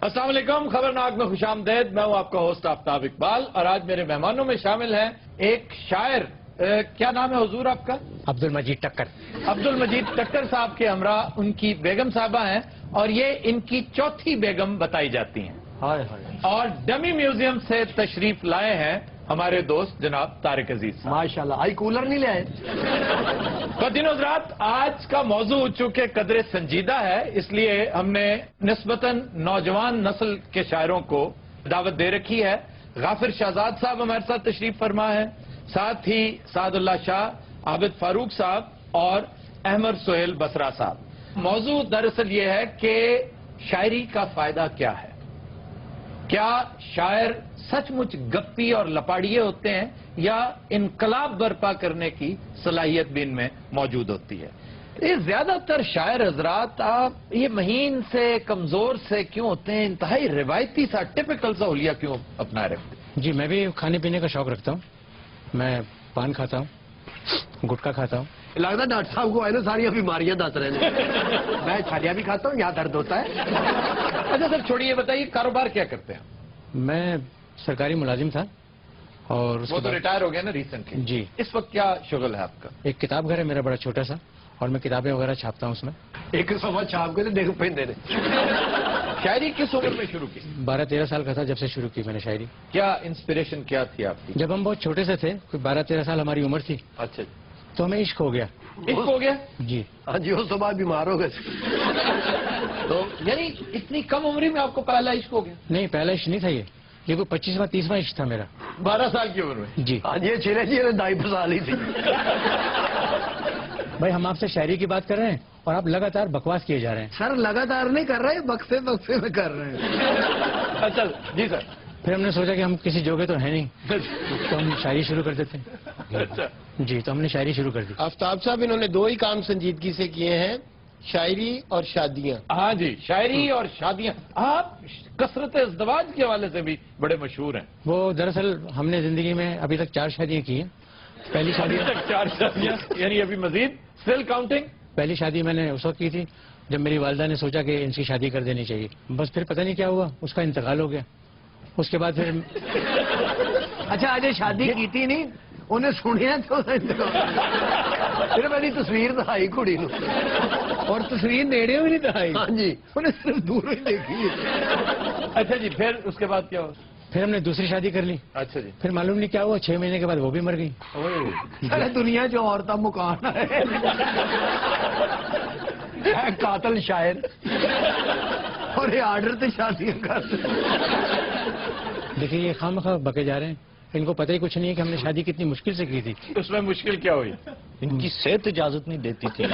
السلام علیکم، خبرناک میں خوش آمدید. میں ہوں آپ کا ہوسٹ آفتاب اقبال اور آج میرے مہمانوں میں شامل ہیں ایک شاعر. کیا نام ہے حضور آپ کا؟ عبد المجید ٹکر. عبد المجید ٹکر صاحب کے ہمراہ ان کی بیگم صاحبہ ہیں اور یہ ان کی چوتھی بیگم بتائی جاتی ہیں. اور ڈمی میوزیم سے تشریف لائے ہیں ہمارے دوست جناب طارق عزیز. ماشاءاللہ. آئی کولر نہیں لے آئے؟ خواتین و حضرات، آج کا موضوع چونکہ قدر سنجیدہ ہے اس لیے ہم نے نسبتاً نوجوان نسل کے شاعروں کو دعوت دے رکھی ہے. غافر شہزاد صاحب ہمارے ساتھ تشریف فرما ہے، ساتھ ہی سعد اللہ شاہ، عابد فاروق صاحب اور احمد سہیل بسرا صاحب. موضوع دراصل یہ ہے کہ شاعری کا فائدہ کیا ہے. کیا شاعر سچ مچ گپی اور لپاڑیے ہوتے ہیں یا انقلاب برپا کرنے کی صلاحیت بھی ان میں موجود ہوتی ہے؟ یہ زیادہ تر شاعر حضرات آپ یہ مہین سے کمزور سے کیوں ہوتے ہیں؟ انتہائی روایتی سا ٹپیکل سا حلیہ کیوں اپنا رکھتے ہیں؟ جی میں بھی کھانے پینے کا شوق رکھتا ہوں. میں پان کھاتا ہوں، گٹکا کھاتا ہوں. لگتا ہے ڈاکٹر صاحب کو ہے نا ساری بیماریاں دس رہے ہیں. میں چھالیاں بھی کھاتا ہوں، یہاں درد ہوتا ہے. اچھا سر چھوڑیے، بتائیے کاروبار کیا کرتے ہیں؟ میں سرکاری ملازم تھا اور اس وہ کے تو بعد ریٹائر ہو گیا نا ریسنٹلی. جی. اس وقت کیا شغل ہے آپ کا؟ ایک کتاب گھر ہے میرا بڑا چھوٹا سا اور میں کتابیں وغیرہ چھاپتا ہوں اس میں. ایک سوا چھاپ کے دیکھ پہ دے شاعری کس عمر میں شروع کی؟ 12-13 سال کا تھا جب سے شروع کی میں نے شاعری. کیا انسپریشن کیا تھی آپ کی؟ جب ہم بہت چھوٹے سے تھے، کوئی 12-13 سال ہماری عمر تھی، اچھا تو ہمیں عشق ہو گیا. عشق ہو گیا؟ جی. ہاں جی، اس بعد بیمار ہو گئے. تو یعنی اتنی کم عمری میں آپ کو پہلا عشق ہو گیا؟ نہیں، پہلا عشق نہیں تھا یہ 25واں-30واں عشق تھا میرا. 12 سال کی عمر میں؟ جی. ہاں جی، چھلے جی نے دائی پھسا لی تھی. بھائی ہم آپ سے شاعری کی بات کر رہے ہیں اور آپ لگاتار بکواس کیے جا رہے ہیں. سر لگاتار نہیں کر رہے، وقفے وقفے میں کر رہے ہیں. اچھا جی سر. پھر ہم نے سوچا کہ ہم کسی جوگے تو ہیں نہیں تو ہم شاعری شروع کر دیتے ہیں. اچھا جی، تو ہم نے شاعری شروع کر دی. آفتاب صاحب انہوں نے دو ہی کام سنجیدگی سے کیے ہیں، شاعری اور شادیاں. ہاں جی، شاعری اور شادیاں. آپ کثرت ازدواج کے حوالے سے بھی بڑے مشہور ہیں. وہ دراصل ہم نے زندگی میں ابھی تک 4 شادیاں کی ہیں. پہلی شادی ابھی تک 4 شادیاں، یعنی ابھی مزید اسٹل کاؤنٹنگ. پہلی شادی میں نے اس وقت کی تھی جب میری والدہ نے سوچا کہ ان کی شادی کر دینی چاہیے. بس پھر پتہ نہیں کیا ہوا، اس کا انتقال ہو گیا. اس کے بعد پھر اچھا آج شادی کی تھی نہیں انہیں سنیا تو پھر میری تصویر دکھائی کڑی نو اور تصویر نیڑے بھی نہیں دکھائی. ہاں جی، انہیں صرف دور ہی دیکھی. اچھا جی، پھر اس کے بعد کیا ہوا؟ پھر ہم نے دوسری شادی کر لی. اچھا جی. پھر معلوم نہیں کیا ہوا، 6 مہینے کے بعد وہ بھی مر گئی. ارے دنیا جو عورتیں مکان ہے قاتل شاعر اور یہ آرڈر تے شادیاں کر. دیکھیے یہ خواہ بکے جا رہے ہیں، ان کو پتہ ہی کچھ نہیں ہے کہ ہم نے شادی کتنی مشکل سے کی تھی. اس میں مشکل کیا ہوئی؟ ان کی صحت اجازت نہیں دیتی تھی.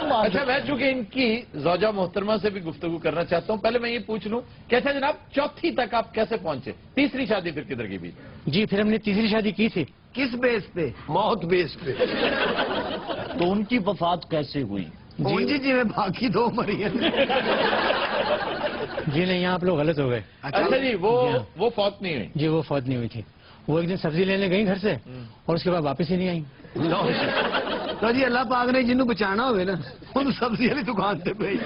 اچھا میں چونکہ ان کی زوجہ محترمہ سے بھی گفتگو کرنا چاہتا ہوں، پہلے میں یہ پوچھ لوں کہ اچھا جناب چوتھی تک آپ کیسے پہنچے؟ تیسری شادی پھر کدھر کی بھی؟ جی پھر ہم نے تیسری شادی کی تھی. کس بیس پہ؟ موت بیس پہ. تو ان کی وفات کیسے ہوئی؟ جی میں باقی 2 مری ہیں. جی نہیں، یہاں آپ لوگ غلط ہو گئے. اچھا جی، وہ فوت نہیں ہوئی؟ جی وہ فوت نہیں ہوئی تھی. وہ ایک دن سبزی لینے گئی گھر سے اور اس کے بعد واپس ہی نہیں آئی. تو جی اللہ پاک نے جنہوں بچانا ہوئے نا ان سبزی والی دکان سے بھیج.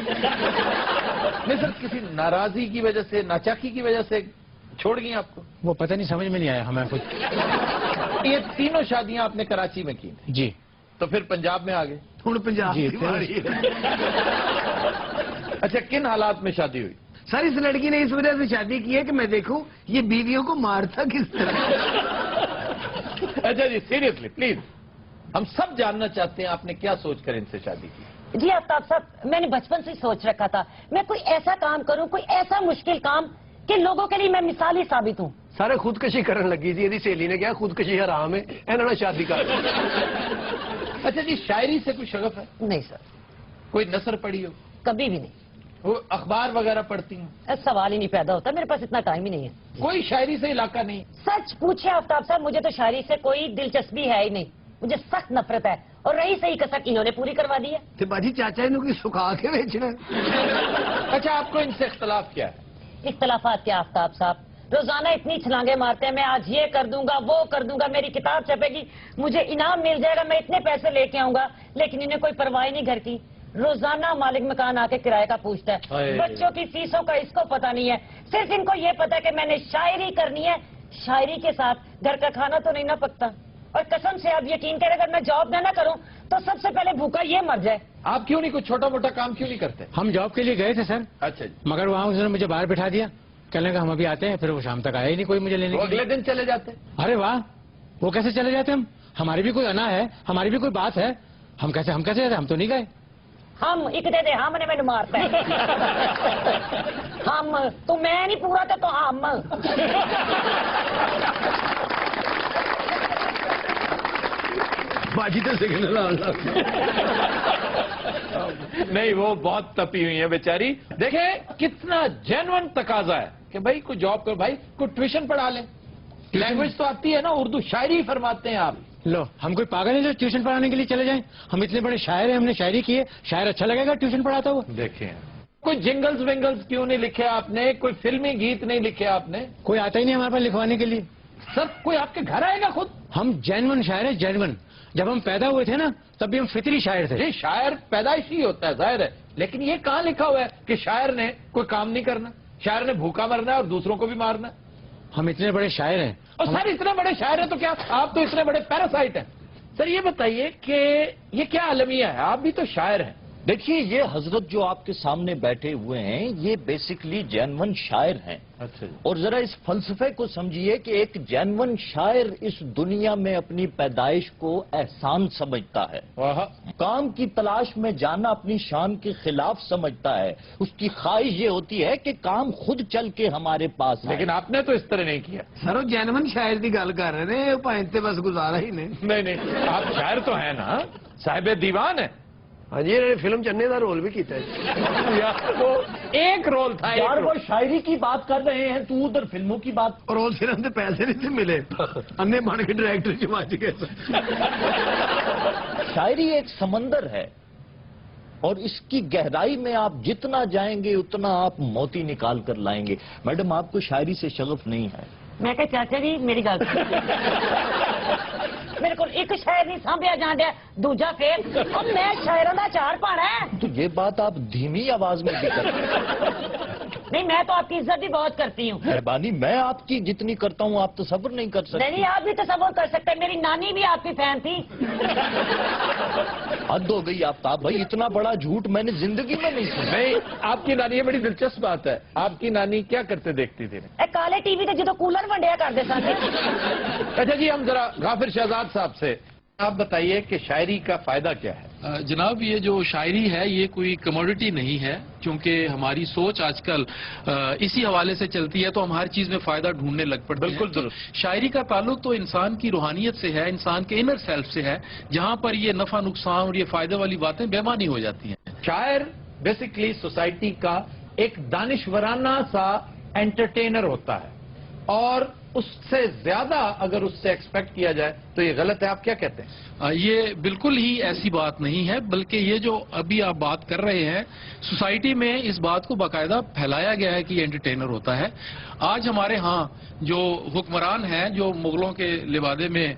نہیں سر، کسی ناراضی کی وجہ سے، ناچاکی کی وجہ سے چھوڑ گئی آپ کو؟ وہ پتہ نہیں، سمجھ میں نہیں آیا ہمیں کچھ. یہ تینوں شادیاں آپ نے کراچی میں کی؟ جی. تو پھر پنجاب میں آ گئے؟ ہوں پنجاب جی، کی باری ہے. اچھا کن حالات میں شادی ہوئی؟ سر اس لڑکی نے اس وجہ سے شادی کی ہے کہ میں دیکھوں یہ بیویوں کو مارتا کس طرح. اچھا جی سیریسلی پلیز، ہم سب جاننا چاہتے ہیں آپ نے کیا سوچ کر ان سے شادی کی؟ جی آفتاب صاحب، میں نے بچپن سے سوچ رکھا تھا میں کوئی ایسا کام کروں، کوئی ایسا مشکل کام کہ لوگوں کے لیے میں مثالی ثابت ہوں. سارے خودکشی کرنے لگی تھی، سہیلی نے کہا خودکشی حرام ہے، انہوں نے شادی کر. اچھا جی، شاعری سے کوئی شغف ہے؟ نہیں سر، کوئی نثر پڑھی ہو؟ کبھی بھی نہیں. وہ اخبار وغیرہ پڑھتی ہیں؟ سوال ہی نہیں پیدا ہوتا، میرے پاس اتنا ٹائم ہی نہیں ہے. کوئی شاعری سے علاقہ نہیں؟ سچ پوچھے آفتاب صاحب، مجھے تو شاعری سے کوئی دلچسپی ہے ہی نہیں. مجھے سخت نفرت ہے اور رہی صحیح کسک انہوں نے پوری کروا دی ہے. تو باجی چاچا انہوں کی سکھا کے بیچنا. اچھا آپ کو ان سے اختلاف کیا ہے؟ اختلافات کیا آفتاب صاحب، روزانہ اتنی چھلانگیں مارتے ہیں، میں آج یہ کر دوں گا وہ کر دوں گا، میری کتاب چھپے گی، مجھے انعام مل جائے گا، میں اتنے پیسے لے کے آؤں گا، لیکن انہیں کوئی پرواہ نہیں گھر کی. रोजाना मालिक मकान आके किराए का पूछता है। बच्चों की फीसों का इसको पता नहीं है, सिर्फ इनको ये पता है कि मैंने शायरी करनी है, शायरी के साथ घर का खाना तो नहीं ना पकता। और कसम से आप यकीन करें, अगर मैं जॉब ना करूं तो सबसे पहले भूखा ये मर जाए। आप क्यों नहीं कुछ छोटा मोटा काम क्यों नहीं करते? हम जॉब के लिए गए थे सर, अच्छा जी। मगर वहाँ उसने मुझे बाहर बिठा दिया, कहने लगा हम अभी आते हैं, फिर वो शाम तक आया ही नहीं कोई मुझे लेने वो के लिए। अगले दिन चले जाते? अरे वाह, वो कैसे चले जाते हम? हमारी भी कोई अना है, हमारी भी कोई बात है, हम कैसे जाते? हम तो नहीं गए। हम एक दे दे, हमने मैंने मारता है। हम तो मैं नहीं पूरा तो हम। बाजी तो सिग्नल नहीं, वो बहुत तपी हुई है बेचारी। देखें कितना जेन्युइन तकाजा है कि भाई कोई जॉब कर, भाई कोई ट्यूशन पढ़ा ले, लैंग्वेज तो आती है ना, उर्दू शायरी फरमाते हैं आप। लो, हम कोई पागल है जो ट्यूशन पढ़ाने के लिए चले जाएं? हम इतने बड़े शायर हैं, हमने शायरी की है, शायर अच्छा लगेगा ट्यूशन पढ़ाता हुआ? देखें कोई जिंगल्स विंगल्स क्यों नहीं लिखे आपने, कोई फिल्मी गीत नहीं लिखे आपने? कोई आता ही नहीं हमारे पास लिखवाने के लिए। सर कोई आपके घर आएगा खुद? हम जेन्युइन शायर है, जेन्युइन। जब हम पैदा हुए थे ना, तब भी हम फितरी शायर थे। ये शायर पैदाइशी होता है, जाहिर है, लेकिन ये कहाँ लिखा हुआ है कि शायर ने कोई काम नहीं करना, शायर ने भूखा मरना है और दूसरों को भी मारना है? हम इतने बड़े शायर हैं। और सर इतने बड़े शायर हैं तो क्या आप तो इतने बड़े पैरासाइट हैं? सर ये बताइए कि ये क्या अलमिया है, आप भी तो शायर हैं। देखिए, ये हजरत जो आपके सामने बैठे हुए हैं, ये बेसिकली जेन्युइन शायर हैं। अच्छा जी। और जरा इस फलसफे को समझिए कि एक जेन्युइन शायर इस दुनिया में अपनी पैदाइश को एहसान समझता है, वाह। काम की तलाश में जाना अपनी शान के खिलाफ समझता है। उसकी ख्वाहिश ये होती है कि काम खुद चल के हमारे पास आए। लेकिन आपने तो इस तरह नहीं किया। सर वो जैनमन शायर की गल कर रहे ने, भाई बस गुजारा ही ने। नहीं, आप शायर तो हैं ना, साहिब दीवान है। हाँ जी, इन्होंने फिल्म चन्ने का रोल भी किया है। यार वो एक रोल था, यार एक वो रोल। शायरी की बात कर रहे हैं, तू उधर फिल्मों की बात। और रोल सिर्फ पैसे नहीं थे मिले, अन्य बन के डायरेक्टर की बात गए। शायरी एक समंदर है और इसकी गहराई में आप जितना जाएंगे उतना आप मोती निकाल कर लाएंगे। मैडम, आपको शायरी से शगफ नहीं है? मैं कहा चाचा जी मेरी गल मेरे को एक शायर नहीं सांभिया जान दिया, दूजा फिर अब मैं शायरों का चार पाना है। तो ये बात आप धीमी आवाज में भी करते नहीं, मैं तो आपकी इज्जत भी बहुत करती हूँ। मेहरबानी, मैं आपकी जितनी करता हूँ आप तो सब्र नहीं कर सकते। नहीं, आप भी तसव्वुर कर सकते हैं, मेरी नानी भी आपकी फैन थी। हद हो गई आफ्ताब भाई, इतना बड़ा झूठ मैंने जिंदगी में नहीं सुना। नहीं, आपकी नानी, ये बड़ी दिलचस्प बात है, आपकी नानी क्या करते देखती थी? ए काले टीवी ते जो कूलर वंडिया करते सन। अच्छा जी, हम जरा गाफिर शहजाद साहब से आप बताइए कि शायरी का फायदा क्या है? जनाब, ये जो शायरी है ये कोई कमोडिटी नहीं है, क्योंकि हमारी सोच आजकल इसी हवाले से चलती है, तो हम हर चीज में फायदा ढूंढने लग पड़ते हैं। बिल्कुल तो शायरी का ताल्लुक तो इंसान की रूहानियत से है, इंसान के इनर सेल्फ से है, जहां पर ये नफा नुकसान और ये फायदे वाली बातें बेमानी हो जाती हैं। शायर बेसिकली सोसाइटी का एक दानिशवराना सा एंटरटेनर होता है, और उससे ज्यादा अगर उससे एक्सपेक्ट किया जाए तो ये गलत है। आप क्या कहते हैं? ये बिल्कुल ही ऐसी बात नहीं है, बल्कि ये जो अभी आप बात कर रहे हैं, सोसाइटी में इस बात को बाकायदा फैलाया गया है कि ये एंटरटेनर होता है। आज हमारे यहाँ जो हुक्मरान हैं, जो मुगलों के लिबादे में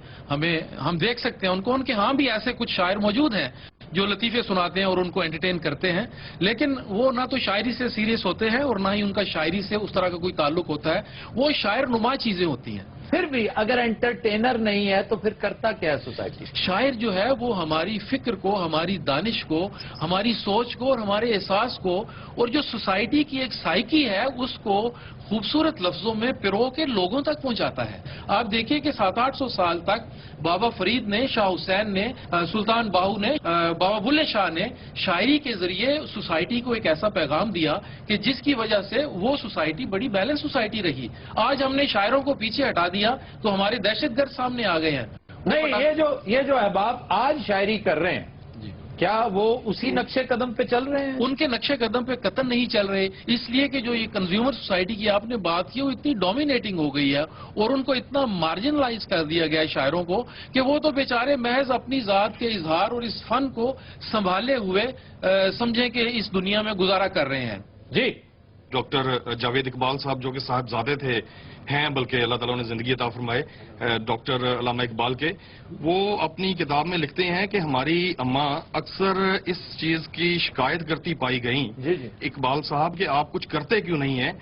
हम देख सकते हैं उनको, उनके यहाँ भी ऐसे कुछ शायर मौजूद हैं जो लतीफे सुनाते हैं और उनको एंटरटेन करते हैं, लेकिन वो ना तो शायरी से सीरियस होते हैं और ना ही उनका शायरी से उस तरह का कोई ताल्लुक होता है। वो शायर नुमा चीजें होती हैं। फिर भी अगर एंटरटेनर नहीं है तो फिर करता क्या है सोसाइटी? शायर जो है वो हमारी फिक्र को, हमारी दानिश को, हमारी सोच को और हमारे एहसास को, और जो सोसाइटी की एक साइकी है उसको खूबसूरत लफ्जों में पिरो के लोगों तक पहुंचाता है। आप देखिए कि 700-800 साल तक बाबा फरीद ने, शाह हुसैन ने, सुल्तान बाहू ने, बाबा बुल्ले शाह ने शायरी के जरिए सोसाइटी को एक ऐसा पैगाम दिया कि जिसकी वजह से वो सोसाइटी बड़ी बैलेंस सोसाइटी रही। आज हमने शायरों को पीछे हटा दिया तो हमारे दहशतगर्द सामने आ गए हैं। नहीं, ये जो अहबाब आज शायरी कर रहे हैं, क्या वो उसी नक्शे कदम पे चल रहे हैं? उनके नक्शे कदम पे कतन नहीं चल रहे, इसलिए कि जो ये कंज्यूमर सोसाइटी की आपने बात की वो इतनी डोमिनेटिंग हो गई है और उनको इतना मार्जिनलाइज कर दिया गया है शायरों को कि वो तो बेचारे महज अपनी जात के इजहार और इस फन को संभाले हुए समझें कि इस दुनिया में गुजारा कर रहे हैं। जी, ڈاکٹر جاوید اقبال صاحب جو کہ صاحبزادے تھے ہیں، بلکہ اللہ تعالیٰ نے زندگی عطا فرمائے ڈاکٹر علامہ اقبال کے، وہ اپنی کتاب میں لکھتے ہیں کہ ہماری اماں اکثر اس چیز کی شکایت کرتی پائی گئیں اقبال صاحب کہ آپ کچھ کرتے کیوں نہیں ہیں،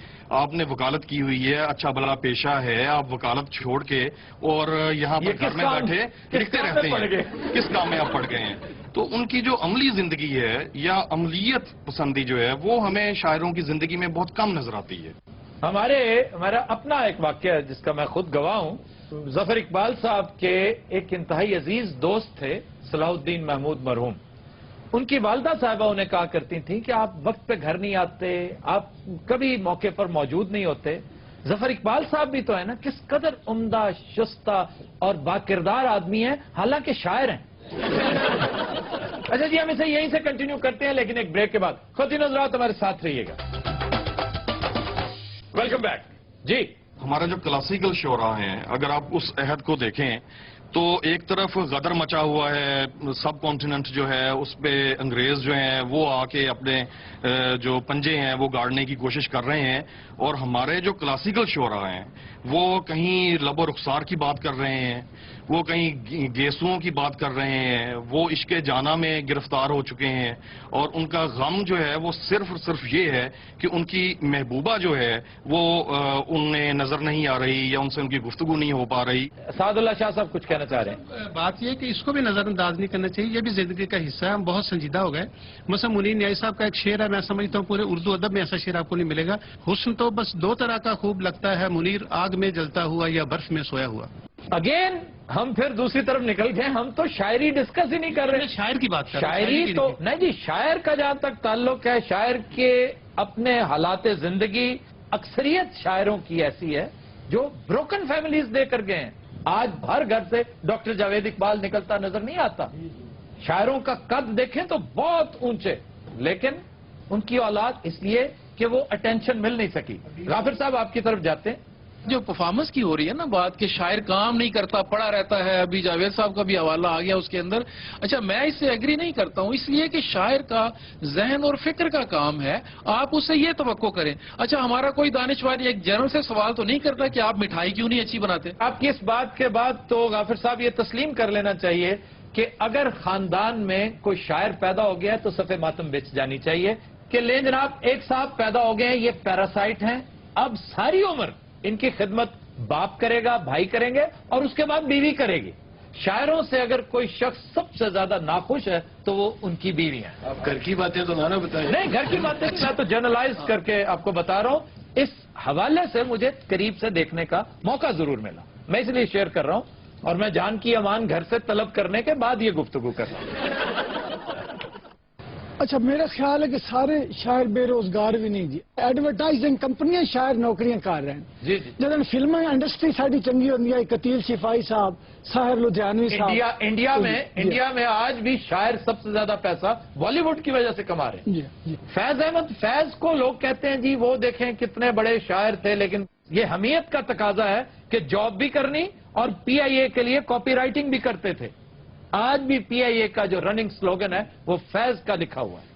آپ نے وکالت کی ہوئی ہے، اچھا بھلا پیشہ ہے، آپ وکالت چھوڑ کے اور یہاں پر گھر میں بیٹھے لکھتے رہتے ہیں، کس کام میں آپ پڑ گئے ہیں؟ تو ان کی جو عملی زندگی ہے یا عملیت پسندی جو ہے وہ ہمیں شاعروں کی زندگی میں بہت کم نظر آتی ہے۔ ہمارا اپنا ایک واقعہ ہے جس کا میں خود گواہ ہوں۔ ظفر اقبال صاحب کے ایک انتہائی عزیز دوست تھے صلاح الدین محمود مرحوم۔ ان کی والدہ صاحبہ انہیں کہا کرتی تھیں کہ آپ وقت پہ گھر نہیں آتے، آپ کبھی موقع پر موجود نہیں ہوتے۔ ظفر اقبال صاحب بھی تو ہے نا، کس قدر عمدہ، شستہ اور باکردار آدمی ہیں، حالانکہ شاعر ہیں۔ اچھا جی، ہم اسے یہیں سے کنٹینیو کرتے ہیں لیکن ایک بریک کے بعد۔ خواتین حضرات ہمارے ساتھ رہیے گا۔ ویلکم بیک جی۔ ہمارا جو کلاسیکل شعراء ہیں، اگر آپ اس عہد کو دیکھیں تو ایک طرف غدر مچا ہوا ہے، سب کانٹیننٹ جو ہے اس پہ انگریز جو ہیں وہ آ کے اپنے جو پنجے ہیں وہ گاڑنے کی کوشش کر رہے ہیں، اور ہمارے جو کلاسیکل شعراء ہیں وہ کہیں لب و رخسار کی بات کر رہے ہیں، وہ کہیں گیسوؤں کی بات کر رہے ہیں، وہ عشق جانا میں گرفتار ہو چکے ہیں، اور ان کا غم جو ہے وہ صرف اور صرف یہ ہے کہ ان کی محبوبہ جو ہے وہ انہیں نظر نہیں آ رہی یا ان سے ان کی گفتگو نہیں ہو پا رہی۔ سعد اللہ شاہ صاحب کچھ کہنا چاہ رہے ہیں؟ بات یہ ہے کہ اس کو بھی نظر انداز نہیں کرنا چاہیے، یہ بھی زندگی کا حصہ ہے، ہم بہت سنجیدہ ہو گئے۔ مثلا منیر نیائی صاحب کا ایک شعر ہے، میں سمجھتا ہوں پورے اردو ادب میں ایسا شعر آپ کو نہیں ملے گا، حسن تو بس دو طرح کا خوب لگتا ہے، منیر آگ میں جلتا ہوا یا برف میں سویا ہوا۔ اگین ہم پھر دوسری طرف نکل گئے، ہم تو شاعری ڈسکس ہی نہیں کر رہے، شاعر کی بات کر رہے ہیں، شاعری تو نہیں جی۔ شاعر کا جہاں تک تعلق ہے، شاعر کے اپنے حالات زندگی، اکثریت شاعروں کی ایسی ہے جو بروکن فیملیز دے کر گئے ہیں۔ آج ہر گھر سے ڈاکٹر جاوید اقبال نکلتا نظر نہیں آتا۔ شاعروں کا قد دیکھیں تو بہت اونچے، لیکن ان کی اولاد اس لیے کہ وہ اٹینشن مل نہیں سکی۔ غافر صاحب آپ کی طرف جاتے ہیں۔ جو پرفارمنس کی ہو رہی ہے نا بات کہ شاعر کام نہیں کرتا، پڑا رہتا ہے، ابھی جاوید صاحب کا بھی حوالہ آ گیا اس کے اندر۔ اچھا، میں اس سے ایگری نہیں کرتا ہوں، اس لیے کہ شاعر کا ذہن اور فکر کا کام ہے، آپ اس سے یہ توقع کریں۔ اچھا، ہمارا کوئی دانشور ایک جنرل سے سوال تو نہیں کرتا کہ آپ مٹھائی کیوں نہیں اچھی بناتے؟ آپ کی اس بات کے بعد تو غافر صاحب یہ تسلیم کر لینا چاہیے کہ اگر خاندان میں کوئی شاعر پیدا ہو گیا ہے تو صفِ ماتم بچ جانی چاہیے کہ لیں جناب، ایک صاحب پیدا ہو گئے ہیں، یہ پیراسائٹ ہیں، اب ساری عمر ان کی خدمت باپ کرے گا، بھائی کریں گے، اور اس کے بعد بیوی کرے گی۔ شاعروں سے اگر کوئی شخص سب سے زیادہ ناخوش ہے تو وہ ان کی بیوی ہیں۔ آپ گھر کی باتیں تو نہ بتائیں۔ نہیں، گھر کی باتیں میں تو جرنلائز کر کے آپ کو بتا رہا ہوں۔ اس حوالے سے مجھے قریب سے دیکھنے کا موقع ضرور ملا، میں اس لیے شیئر کر رہا ہوں، اور میں جان کی امان گھر سے طلب کرنے کے بعد یہ گفتگو کر رہا ہوں۔ اچھا، میرا خیال ہے کہ سارے شاعر بے روزگار بھی نہیں جی، ایڈورٹائزنگ کمپنیاں شاعر نوکریاں کر رہے ہیں جی جب فلم انڈسٹری ساری چنگی ہوتی ہے، قتیل شفائی صاحب، ساحر لدھیانوی صاحب، انڈیا میں آج بھی شاعر سب سے زیادہ پیسہ بالی ووڈ کی وجہ سے کما رہے ہیں۔ جی فیض احمد فیض کو لوگ کہتے ہیں جی وہ دیکھیں کتنے بڑے شاعر تھے، لیکن یہ حمیت کا تقاضا ہے کہ جاب بھی کرنی اور پی آئی اے کے لیے کاپی رائٹنگ بھی کرتے تھے۔ آج بھی پی آئی اے کا جو رننگ سلوگن ہے وہ فیض کا لکھا ہوا ہے۔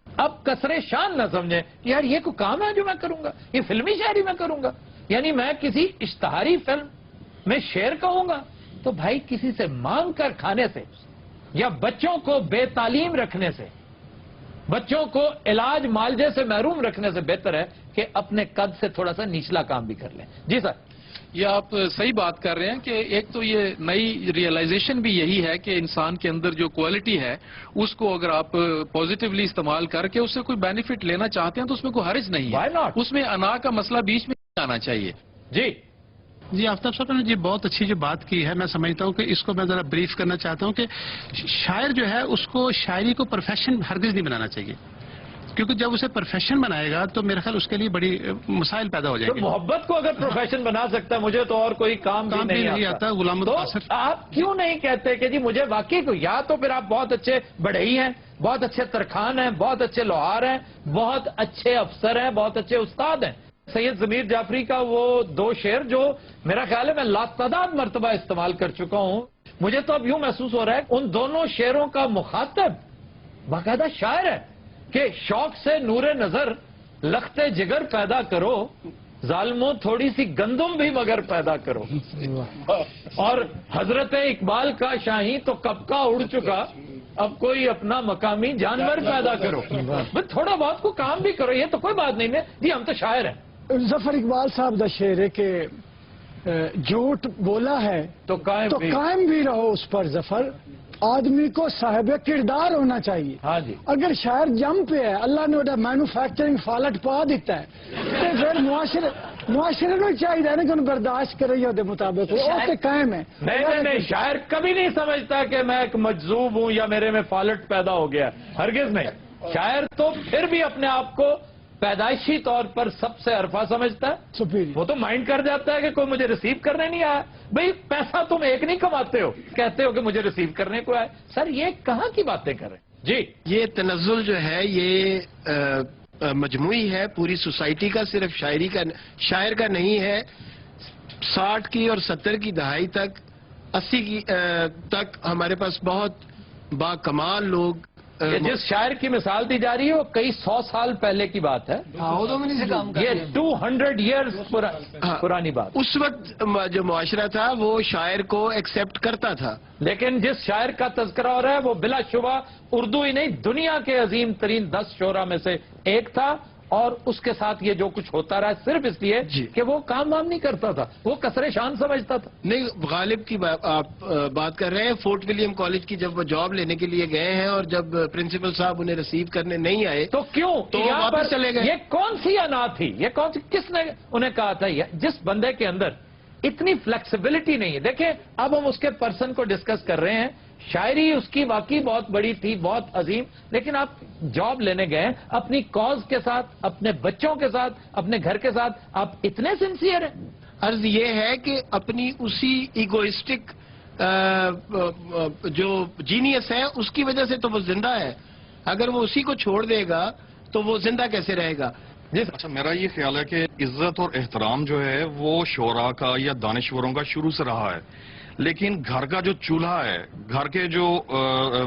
اب کسرے شان نہ سمجھیں کہ یار یہ کوئی کام ہے جو میں کروں گا، یہ فلمی شاعری میں کروں گا، یعنی میں کسی اشتہاری فلم میں شعر کہوں گا تو بھائی کسی سے مانگ کر کھانے سے یا بچوں کو بے تعلیم رکھنے سے، بچوں کو علاج معالجے سے محروم رکھنے سے بہتر ہے کہ اپنے قد سے تھوڑا سا نچلا کام بھی کر لیں۔ جی سر، یہ آپ صحیح بات کر رہے ہیں کہ ایک تو یہ نئی ریئلائزیشن بھی یہی ہے کہ انسان کے اندر جو کوالٹی ہے اس کو اگر آپ پازیٹیولی استعمال کر کے اس سے کوئی بینیفٹ لینا چاہتے ہیں تو اس میں کوئی حرج نہیں Why ہے، not؟ اس میں انا کا مسئلہ بیچ میں نہیں آنا چاہیے۔ جی آفتاب صاحب نے جی بہت اچھی جو بات کی ہے، میں سمجھتا ہوں کہ اس کو میں ذرا بریف کرنا چاہتا ہوں کہ شاعر جو ہے اس کو شاعری کو پروفیشن ہرگز نہیں بنانا چاہیے، کیونکہ جب اسے پروفیشن بنائے گا تو میرے خیال اس کے لیے بڑی مسائل پیدا ہو جائیں تو گے۔ محبت کو اگر پروفیشن بنا سکتا ہے، مجھے تو اور کوئی کام بھی نہیں آتا۔ غلام تو القاصر آپ کیوں نہیں کہتے کہ جی مجھے واقعی کو، یا تو پھر آپ بہت اچھے بڑھئی ہیں، بہت اچھے ترخان ہیں، بہت اچھے لوہار ہیں، بہت اچھے افسر ہیں، بہت اچھے استاد ہیں۔ سید ضمیر جعفری کا وہ دو شعر جو میرا خیال ہے میں لاتعداد مرتبہ استعمال کر چکا ہوں، مجھے تو اب یوں محسوس ہو رہا ہے ان دونوں شعروں کا مخاطب باقاعدہ شاعر ہے کہ شوق سے نور نظر लखते जिगर पैदा करो, जालिमों थोड़ी सी गंदुम भी मगर पैदा करो। और हजरत इकबाल का शाही तो कब का उड़ चुका, अब कोई अपना मकामी जानवर पैदा करो। बस थोड़ा बहुत को काम भी करो, ये तो कोई बात नहीं है जी, हम तो शायर हैं। जफर इकबाल साहब का शेर है कि झूठ बोला है तो कायम भी रहो उस पर जफर, आदमी को साहिब किरदार होना चाहिए। हाँ जी। अगर शायर जम पे है, अल्लाह ने उड़ा मैन्युफैक्चरिंग फालट पा दिता है, तो फिर मुआशरे को चाहिए ना कि उन्हें बर्दाश्त करे ਉਹਦੇ मुताबिक वो कायम है। नहीं, शायर कभी नहीं समझता कि मैं एक मजजूब हूं या मेरे में फालट पैदा हो गया, हरगिज नहीं। शायर तो फिर भी अपने आप को पैदाइशी तौर पर सबसे अरफा समझता है। वो तो माइंड कर जाता है कि कोई मुझे रिसीव करने नहीं आया। भाई पैसा तुम एक नहीं कमाते हो, कहते हो कि मुझे रिसीव करने को आए। सर ये कहाँ की बातें कर रहे हैं जी? ये तनज़्ज़ुल जो है ये मजमूई है पूरी सोसाइटी का, सिर्फ शायर का नहीं है। 60 की और 70 की दहाई तक, 80 की तक हमारे पास बहुत बाकमाल लोग। जिस शायर की मिसाल दी जा रही है वो कई 100 साल पहले की बात है। ये 200 ईयर्स पुरानी बात। उस वक्त जो मुआशरा था वो शायर को एक्सेप्ट करता था, लेकिन जिस शायर का तज़किरा हो रहा है वो बिलाशुबा उर्दू ही नहीं दुनिया के अजीम तरीन 10 शोरा में से एक था। और उसके साथ ये जो कुछ होता रहा सिर्फ इसलिए कि वो काम वाम नहीं करता था, वो कसरे शान समझता था। नहीं, गालिब की आप बात कर रहे हैं। फोर्ट विलियम कॉलेज की जब वो जॉब लेने के लिए गए हैं और जब प्रिंसिपल साहब उन्हें रिसीव करने नहीं आए तो क्यों तो वापस चले गए। ये कौन सी अना थी, ये कौन सी, किसने उन्हें कहा था? जिस बंदे के अंदर इतनी फ्लेक्सिबिलिटी नहीं है। देखें अब हम उसके पर्सन को डिस्कस कर रहे हैं। शायरी उसकी वाकई बहुत बड़ी थी, बहुत अजीम, लेकिन आप जॉब लेने गए अपनी कॉज के साथ, अपने बच्चों के साथ, अपने घर के साथ, आप इतने सिंसियर हैं। अर्ज ये है कि अपनी उसी इगोइस्टिक जो जीनियस है उसकी वजह से तो वो जिंदा है। अगर वो उसी को छोड़ देगा तो वो जिंदा कैसे रहेगा? अच्छा, मेरा ये ख्याल है कि इज्जत और एहतराम जो है वो शोरा का या दानिश्वरों का शुरू से रहा है, लेकिन घर का जो चूल्हा है, घर के जो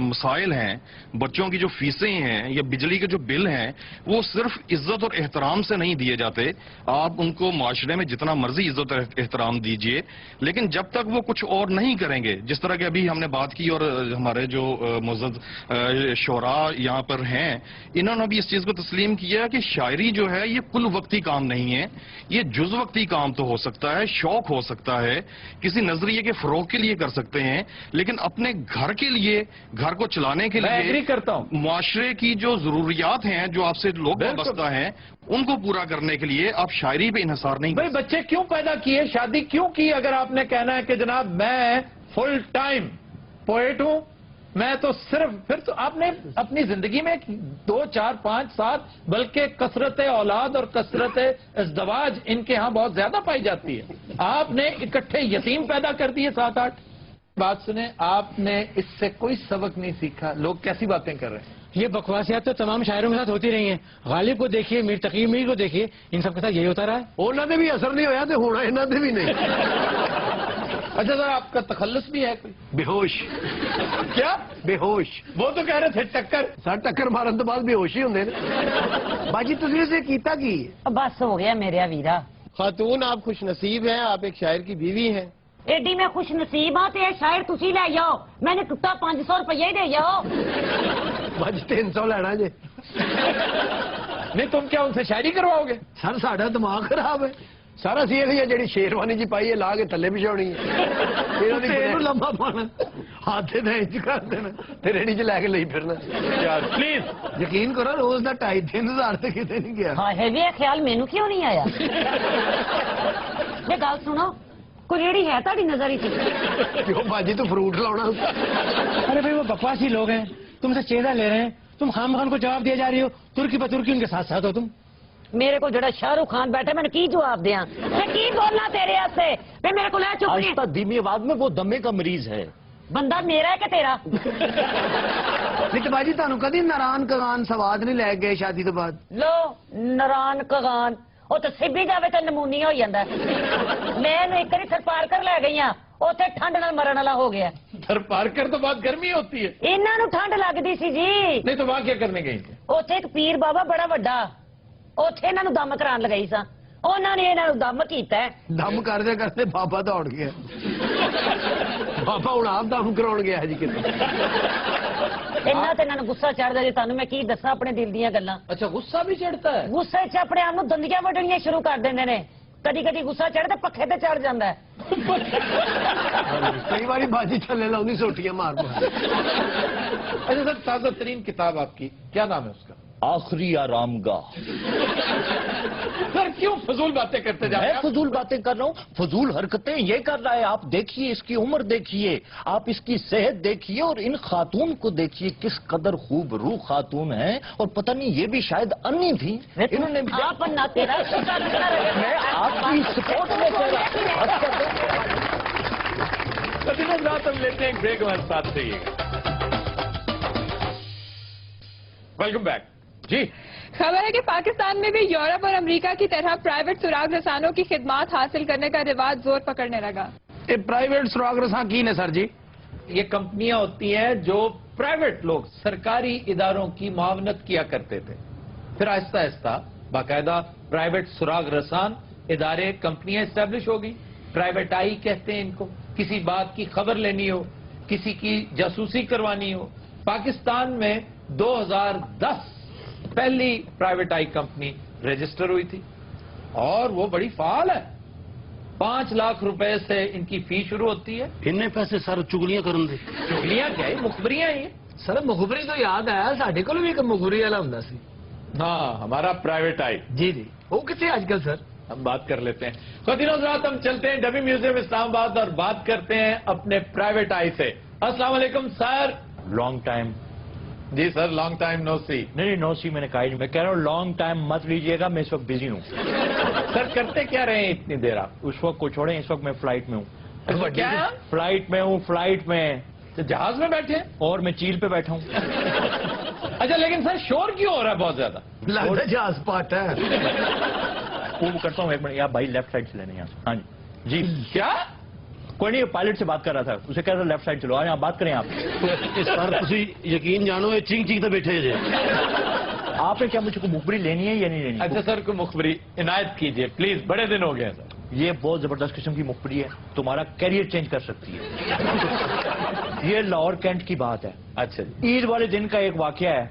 मसाइल हैं, बच्चों की जो फीसें हैं या बिजली के जो बिल हैं, वो सिर्फ इज्जत और एहतराम से नहीं दिए जाते। आप उनको माशरे में जितना मर्जी इज्जत और एहतराम दीजिए, लेकिन जब तक वो कुछ और नहीं करेंगे, जिस तरह की अभी हमने बात की और हमारे जो मुअज़्ज़ज़ शोरा यहाँ पर हैं, इन्होंने भी इस चीज को तस्लीम किया कि शायरी जो है ये कुल वक्ती काम नहीं है, ये जुज़ वक्ती काम तो हो सकता है, शौक हो सकता है, किसी नजरिए के के लिए कर सकते हैं, लेकिन अपने घर के लिए, घर को चलाने के लिए, मैं एग्री करता हूं, मुआशरे की जो जरूरियात हैं, जो आपसे लोग वाबस्ता हैं, उनको पूरा करने के लिए आप शायरी पे इन्हिसार नहीं। भाई बच्चे क्यों पैदा किए, शादी क्यों की? अगर आपने कहना है कि जनाब मैं फुल टाइम पोएट हूं, मैं तो सिर्फ, फिर तो आपने अपनी जिंदगी में 2, 4, 5, 7 बल्कि कसरत औलाद और कसरत इज़्दवाज इनके यहाँ बहुत ज्यादा पाई जाती है। आपने इकट्ठे यतीम पैदा कर दिए 7, 8। बात सुने, आपने इससे कोई सबक नहीं सीखा। लोग कैसी बातें कर रहे हैं? ये बकवासियात तो तमाम शायरों के साथ होती रही हैं। गालिब को देखिए, मीर तकी मीर को देखिए, इन सब के साथ यही होता रहा है। उन्होंने भी असर नहीं होया तो होना इन्होंने भी नहीं। अच्छा सर, आपका तखल्लुस भी है कोई? बेहोश। क्या बेहोश? वो तो कह रहे थे टक्कर। सर टक्कर मारन तो बाद बेहोश ही होंगे ना। बाजी तुझे से कीता की? बस हो गया मेरे वीरा। खातून आप खुश नसीब हैं, आप एक शायर की बीवी हैं। एडी मैं खुश नसीब हाँ, तो शायर तुसी ले जाओ, मैंने टुट्टा 500 रुपया ही दे जाओ। बाजी 300 लेना जे। नहीं तुम क्या उनसे शायरी करवाओगे? सर साड़ा दिमाग खराब है। सारा सी जी शेरवानी जी पाई है ला के थले बिछानी है, लंबा पाना हाथ इंच कर देना, रेडी च लैके ले फिरना। यार प्लीज यकीन करो, रोज का 2,500-3,000 से कितने नहीं गया। हाँ है भी ख्याल मैनू क्यों नहीं आया? ये गल सुनो, कोई रेडी है ताड़ी नजर ही? क्यों बाजी तू फ्रूट लाना? अरे भाई वो बकवासी लोग हैं, तुमसे चेहरा ले रहे हैं, तुम खाम खान को जवाब दिए जा रही हो, तुर्की बतुर्की उनके साथ साथ हो तुम। मेरे को जड़ा शाहरुख खान बैठे, मैंने की जवाब दिया, मैं की बोलना तेरे से? मेरे को ले चुप नहीं। आहिस्ता धीमी आवाज में, वो दमे का मरीज है। बंदा मेरा है कि तेरा? नहीं तो बाजी तुहानू कदी नारान कगान सवाद नहीं लै गए शादी तो बाद? लो नारान कगान वो तो सिब्बी जावे तो नमूनिया हो जाता। मैं एक बार सरपारकर लै गई हाँ, उसे ठंड नाल मरण वाला हो गया। सरपारकर तो बहुत गर्मी होती है। इन्हों ठंड लगती सी जी। नहीं तो वहां क्या करने गई थी? उसे एक पीर बाबा बड़ा वड्डा, ਉੱਥੇ ਇਹਨਾਂ ਨੂੰ ਦਮ ਕਰਾਉਣ ਲਗਾਈ ਸਾਂ, ਉਹਨਾਂ ਨੇ ਇਹਨਾਂ ਨੂੰ ਦਮ ਕੀਤਾ ਹੈ। ਦਮ ਕਰਦੇ ਕਰਦੇ ਬਾਬਾ ਦੌੜ ਗਿਆ। ਬਾਬਾ ਹੁਣ ਆਪ ਦਮ ਕਰਾਉਣ ਗਿਆ ਜੀ ਕਿਤੇ। ਇੰਨਾ ਤੇ ਇਹਨਾਂ ਨੂੰ ਗੁੱਸਾ ਚੜਦਾ ਜੀ, ਤੁਹਾਨੂੰ ਮੈਂ ਕੀ ਦੱਸਾਂ ਆਪਣੇ ਦਿਲ ਦੀਆਂ ਗੱਲਾਂ। अच्छा गुस्सा भी चढ़ता है? ਗੁੱਸੇ 'ਚ ਆਪਣੇ ਆਪ ਨੂੰ ਦੰਦੀਆਂ ਵੱਢਣੀਆਂ ਸ਼ੁਰੂ ਕਰ ਦਿੰਦੇ ਨੇ। ਕਦੀ ਕਦੀ ਗੁੱਸਾ ਚੜ੍ਹਦਾ ਪੱਖੇ ਤੇ ਚੜ ਜਾਂਦਾ ਹੈ। ਕਈ ਵਾਰੀ ਬਾਜੀ ਥੱਲੇ ਲਾਉਂਦੀ ਸੋਟੀਆਂ ਮਾਰ ਮਾਰ। अच्छा सर, ताजा तरीन किताब आपकी क्या नाम है उसका? आखिरी आरामगाह। सर क्यों फजूल बातें करते जा रहे मैं हैं? फजूल बातें कर रहा हूँ, फजूल हरकतें ये कर रहा है। आप देखिए, इसकी उम्र देखिए, आप इसकी सेहत देखिए, और इन खातून को देखिए किस कदर खूबरू खातून है। और पता नहीं ये भी शायद अन्नी थी, इन्होंने भी। आप अन्ना तेरा मैं आपकी सपोर्ट में कह रहा दिन रात हम लेते हैं एक ब्रेक, हमारे साथ रहिएगा। वेलकम बैक जी। खबर है कि पाकिस्तान में भी यूरोप और अमेरिका की तरह प्राइवेट सुराग रसानों की खिदमात हासिल करने का रिवाज जोर पकड़ने लगा। ये प्राइवेट सुराग रसां की ने सर जी? ये कंपनियां होती हैं जो प्राइवेट लोग सरकारी इदारों की मुआवनत किया करते थे, फिर आहिस्ता आहिस्ता बाकायदा प्राइवेट सुराग रसान इदारे कंपनियां एस्टेब्लिश होगी। प्राइवेट आई कहते हैं इनको। किसी बात की खबर लेनी हो, किसी की जासूसी करवानी हो। पाकिस्तान में 2010 पहली प्राइवेट आई कंपनी रजिस्टर हुई थी और वो बड़ी फाल है। 5 लाख रुपए से इनकी फी शुरू होती है। इन्ने पैसे सर चुगलियां करन दे। चुगलियां क्या है, मुखबरियां ही है। सर मुखबरी तो याद आया, साडे कोल भी एक मुखबरी वाला हुंदा सी। हाँ, हमारा प्राइवेट आई। जी जी, वो कितने आजकल सर? हम बात कर लेते हैं। ख़वातीन और हज़रात, हम चलते हैं डबी म्यूजियम इस्लामाबाद और बात करते हैं अपने प्राइवेट आई से। अस्सलाम वालेकुम सर। Long time. जी sir, long time no see. नहीं, नो सी मैंने कहा ही नहीं। मैं कह रहा हूँ लॉन्ग टाइम मत लीजिएगा, मैं इस वक्त बिजी हूँ। सर करते क्या रहे हैं इतनी देर आप? उस वक्त को छोड़ें, इस वक्त मैं फ्लाइट में हूँ। अच्छा, क्या है? फ्लाइट में हूँ, फ्लाइट में। तो जहाज में बैठे हैं? और मैं चील पे बैठा हूँ। अच्छा, लेकिन सर शोर क्यों हो रहा है बहुत ज्यादा? लगता जहाज पाट है। वो करता हूँ, एक मिनट। आप भाई लेफ्ट साइड से लेने यहाँ से। हाँ जी जी। क्या? कोई नहीं, पायलट से बात कर रहा था, उसे कह रहा था लेफ्ट साइड चलो। यहाँ बात करें आप। सर तुसी यकीन जानो ये चिंग चिंग तो बैठे जे। आपने क्या मुझको मुखबरी लेनी है या नहीं लेनी? अच्छा सर, को मुखबरी इनायत कीजिए प्लीज, बड़े दिन हो गए सर। ये बहुत जबरदस्त किस्म की मुखबरी है, तुम्हारा कैरियर चेंज कर सकती है। ये लाहौर कैंट की बात है। अच्छा जी। ईद वाले दिन का एक वाकया है।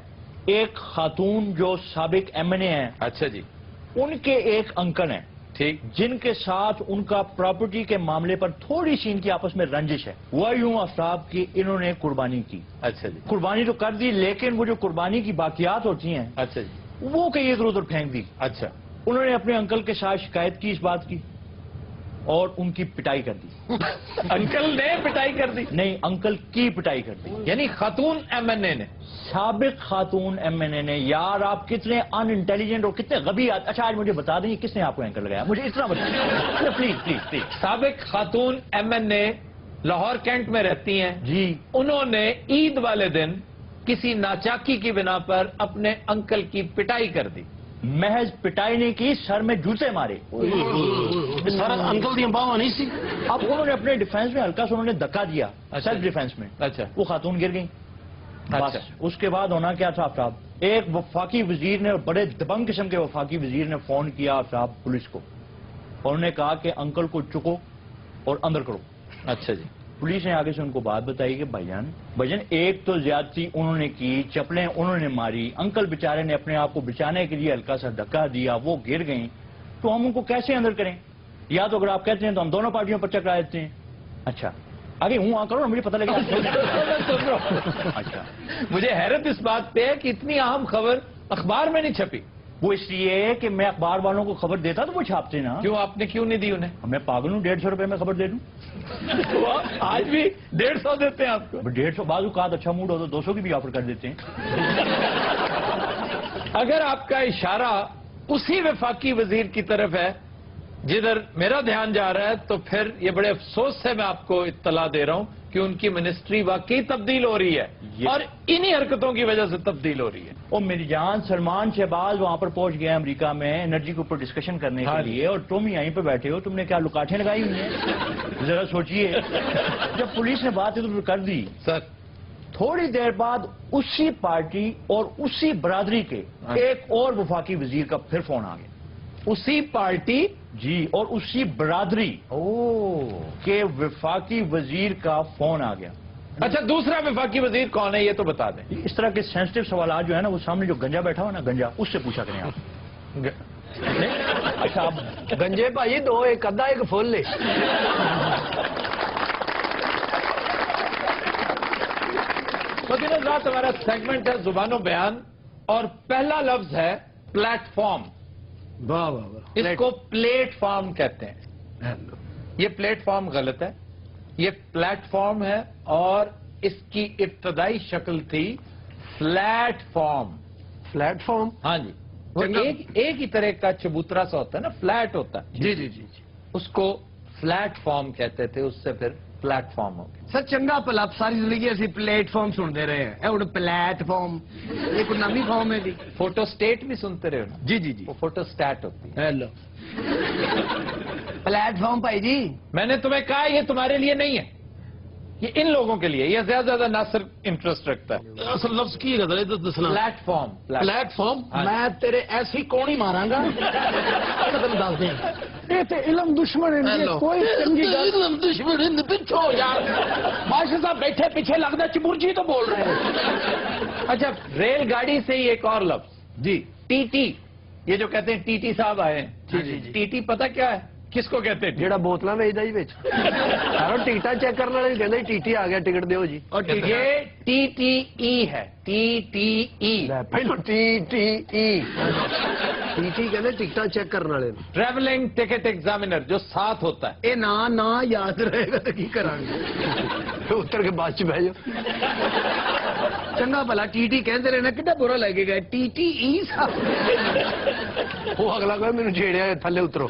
एक खातून जो साबिक एमएनए है, अच्छा जी, उनके एक अंकल हैं, ठीक, जिनके साथ उनका प्रॉपर्टी के मामले पर थोड़ी सी इनकी आपस में रंजिश है। वह यूं आफ्ताब की इन्होंने कुर्बानी की। अच्छा जी, कुर्बानी तो कर दी, लेकिन वो जो कुर्बानी की बाकियात होती हैं, अच्छा जी, वो कहीं इधर उधर फेंक दी। अच्छा। उन्होंने अपने अंकल के साथ शिकायत की इस बात की और उनकी पिटाई कर दी। अंकल ने पिटाई कर दी? नहीं, अंकल की पिटाई कर दी। यानी खातून एमएनए ने, साबिक खातून एमएनए ने। यार आप कितने अनइंटेलिजेंट और कितने गबी। अच्छा आज मुझे बता दें किसने आपको एंकर लगाया, मुझे इतना बताइए प्लीज प्लीज प्लीज। साबिक खातून एमएनए लाहौर कैंट में रहती हैं जी। उन्होंने ईद वाले दिन किसी नाचाकी की बिना पर अपने अंकल की पिटाई कर दी। महज पिटाई नहीं की, सर में जूते मारे। सर अंकल दी बावा नहीं सी। अब उन्होंने अपने डिफेंस में हल्का सा उन्होंने धक्का दिया, सेल्फ डिफेंस में। अच्छा। वो खातून गिर गई। अच्छा। बस उसके बाद होना क्या था साहब, एक वफाकी वजीर ने, बड़े दबंग किस्म के वफाकी वजीर ने फोन किया साहब पुलिस को, और उन्होंने कहा कि अंकल को चुको और अंदर करो। अच्छा जी। पुलिस ने आगे से उनको बात बताई कि भाईजान एक तो ज्यादती उन्होंने की, चपलें उन्होंने मारी, अंकल बेचारे ने अपने आप को बचाने के लिए हल्का सा धक्का दिया, वो गिर गई, तो हम उनको कैसे अंदर करें? या तो अगर आप कहते हैं तो हम दोनों पार्टियों पर चकरा देते हैं। अच्छा आगे हूँ वहां करो ना, मुझे पता लगे। अच्छा, मुझे हैरत इस बात पे है कि इतनी अहम खबर अखबार में नहीं छपी। वो इसलिए कि मैं अखबार वालों को खबर देता तो वो छापते ना। क्यों, आपने क्यों नहीं दी उन्हें? मैं पागल हूँ, 150 रुपए में खबर दे दूं। तो आज भी 150 देते हैं आपको? 150 बाजू का अच्छा मूड हो तो 200 की भी ऑफर कर देते हैं। अगर आपका इशारा उसी वफाकी वजीर की तरफ है जिधर मेरा ध्यान जा रहा है, तो फिर ये बड़े अफसोस से मैं आपको इत्तला दे रहा हूं कि उनकी मिनिस्ट्री वाकई तब्दील हो रही है और इन्हीं हरकतों की वजह से तब्दील हो रही है। और मेरी जान, सलमान शहबाज वहां पर पहुंच गया अमेरिका में एनर्जी के ऊपर डिस्कशन करने के लिए, और तुम यहीं पे बैठे हो, तुमने क्या लुकाठें लगाई हुई हैं? जरा सोचिए। जब पुलिस ने बात इधर कर दी सर, تھوڑی دیر بعد اسی پارٹی اور اسی برادری کے ایک اور وفاقی وزیر کا پھر فون آ گیا. اسی پارٹی جی اور اسی برادری کے وفاقی وزیر کا فون آ گیا. اچھا دوسرا وفاقی وزیر کون ہے یہ تو بتا دیں. اس طرح کے سینسٹیو سوالات جو ہے نا وہ سامنے جو گنجا بیٹھا ہو نا گنجا اس سے پوچھا کریں آپ. اچھا آپ گنجے بھائی دو ایک ادھا ایک فل لے. مدین حضرات ہمارا سیگمنٹ ہے زبان و بیان اور پہلا لفظ ہے پلیٹ فارم. واہ واہ واہ. اس کو پلیٹ فارم کہتے ہیں. یہ پلیٹ فارم غلط ہے. یہ پلیٹ فارم ہے اور اس کی ابتدائی شکل تھی فلیٹ فارم. Flat form. ہاں جی وہ ایک ہی طرح کا چبوترا سا ہوتا ہے نا فلیٹ ہوتا ہے. جی جی جی جی. اس کو فلیٹ فارم کہتے تھے اس سے پھر پلیٹ فارم ہو گیا. سر چنگا پلا ساری زندگی اسی پلیٹ فارم سنتے رہے ہیں. اے ہن پلیٹ فارم یہ کوئی نئی فارم ہے جی. فوٹو اسٹیٹ بھی سنتے رہے ہو نا. جی جی جی. وہ فوٹو اسٹیٹ ہوتی ہے. ہیلو پلیٹ فارم بھائی جی. میں نے تمہیں کہا یہ تمہارے لیے نہیں ہے یہ ان لوگوں کے لیے. یہ زیادہ ناصر انٹرسٹ رکھتا ہے. اصل لفظ کی ہے دسنا. Plate form. Plate form. میں تیرے ایسی کون ہی ماراں گا تم دس دیں. یہ تے علم دشمن ہے کوئی چنگی گل. علم دشمن ہند پچھو یار. بادشاہ صاحب بیٹھے پیچھے لگتا چبرجی تو بول رہے ہیں. اچھا ریل گاڑی سے ہی ایک اور لفظ جی. T T. یہ جو کہتے ہیں ٹی ٹی صاحب آئے ہیں. ٹی ٹی پتہ کیا ہے کس کو کہتے ہیں. جیڑا بوتلاں ویچدا جی وچ سارا ٹکٹاں چیک کرنے والے کہندے ٹی ٹی آ گیا ٹکٹ دیو جی. اور یہ ٹی ٹی ای ہے. T T E. پہلو T T E. T T کہندے ٹکٹاں چیک کرنے والے. ٹریولنگ ٹکٹ ایگزامینر جو ساتھ ہوتا ہے. اے نا یاد رہے گا تو کی کران گے. اتر کے بعد چ بہ جاؤ. چنگا بھلا ٹی ٹی کہندے رہنا کڈا برا لگے گا. ٹی ٹی ای صاحب وہ اگلا کہ مینوں چھیڑیا تھلے اترو.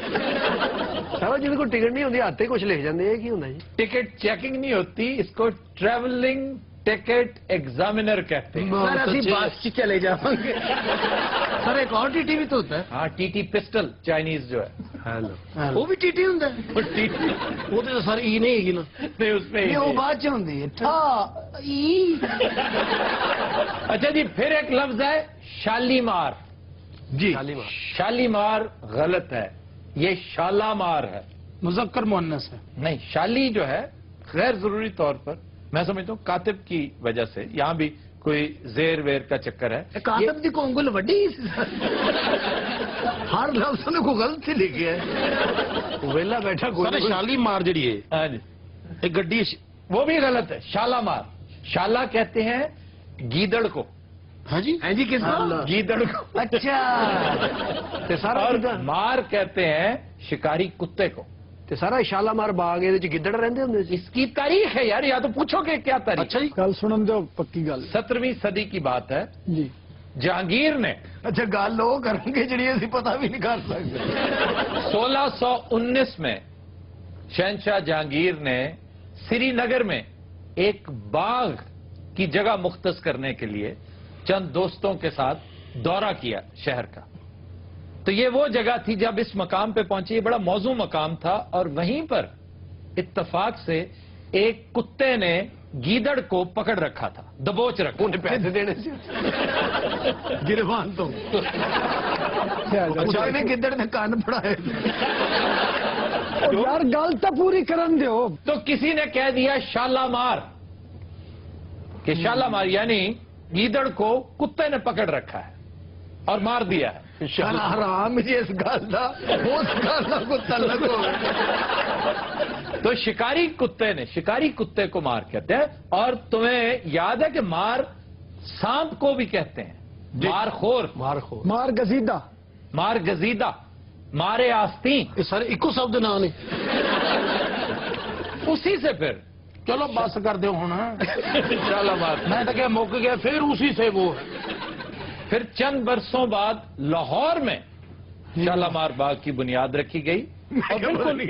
سارا جن کو ٹکٹ نہیں ہوتی ہاتھ کچھ لکھ جاتے. یہ کی ہوتا جی. ٹکٹ چیکنگ نہیں ہوتی اس کو ٹریولنگ ٹکٹ ایگزامینر کہتے ہیں. سر اسی بس چ چلے جاؤں گے. سر ایک اور ٹی ٹی بھی تو ہوتا ہے. ہاں ٹی ٹی پسٹل چائنیز جو ہے. وہ بھی ٹی ٹی ہوتا ہے. وہ تو سر ای نہیں ہے نا. نہیں اس میں وہ بعد چ ہوتی ہے. اچھا جی پھر ایک لفظ ہے شالیمار. جی شالیمار غلط ہے. یہ شالامار ہے. مذکر مؤنث ہے. نہیں شالی جو ہے غیر ضروری طور پر میں سمجھتا ہوں کاتب کی وجہ سے یہاں بھی کوئی زیر ویر کا چکر ہے. کاتب دی کو انگل وڈی ہر لفظ نے کو غلط ہی لکھا ہے. ویلا بیٹھا کوئی شالی مار جڑی ہے ایک گڈی وہ بھی غلط ہے. شالامار. شالا کہتے ہیں گیدڑ کو. ہاں جی کس کو. گیدڑ کو. اچھا. سارا اور مار کہتے ہیں شکاری کتے کو. سارا شالامار باغ یہ گدڑ رہتے ہوں. اس کی تاریخ ہے یار یا تو پوچھو کہ کیا تاریخ. اچھا جی گل سنن دو پکی گل. 17ویں صدی کی بات ہے. جی جہانگیر نے اچھا گل وہ کریں گے جڑی اسی پتہ بھی نہیں کر سکتے. 1619 میں شہنشاہ جہانگیر نے سری نگر میں ایک باغ کی جگہ مختص کرنے کے لیے چند دوستوں کے ساتھ دورہ کیا شہر کا. تو یہ وہ جگہ تھی جب اس مقام پہ پہنچے. یہ بڑا موزوں مقام تھا اور وہیں پر اتفاق سے ایک کتے نے گیدڑ کو پکڑ رکھا تھا. دبوچ رکھا. انہیں پیسے دینے سے گربان تو گدڑ نے کان پڑھائے. یار گل تو پوری کرن دیو. تو کسی نے کہہ دیا شالامار کہ شالامار یعنی گیدڑ کو کتے نے پکڑ رکھا ہے اور مار دیا ہے. حرام جی اس گل کا اس گل کا کوئی تعلق ہو. تو شکاری کتے کو مار کہتے ہیں. اور تمہیں یاد ہے کہ مار سانپ کو بھی کہتے ہیں. مار خور. مار گزیدہ. مار گزیدہ. مارے آستین. سر ایکو شبد نام نہیں. اسی سے پھر چلو بس کر دو ہونا. شالامار میں تو کہ موقع گیا پھر اسی سے وہ. پھر چند برسوں بعد لاہور میں شالامار باغ کی بنیاد رکھی گئی. اور بالکل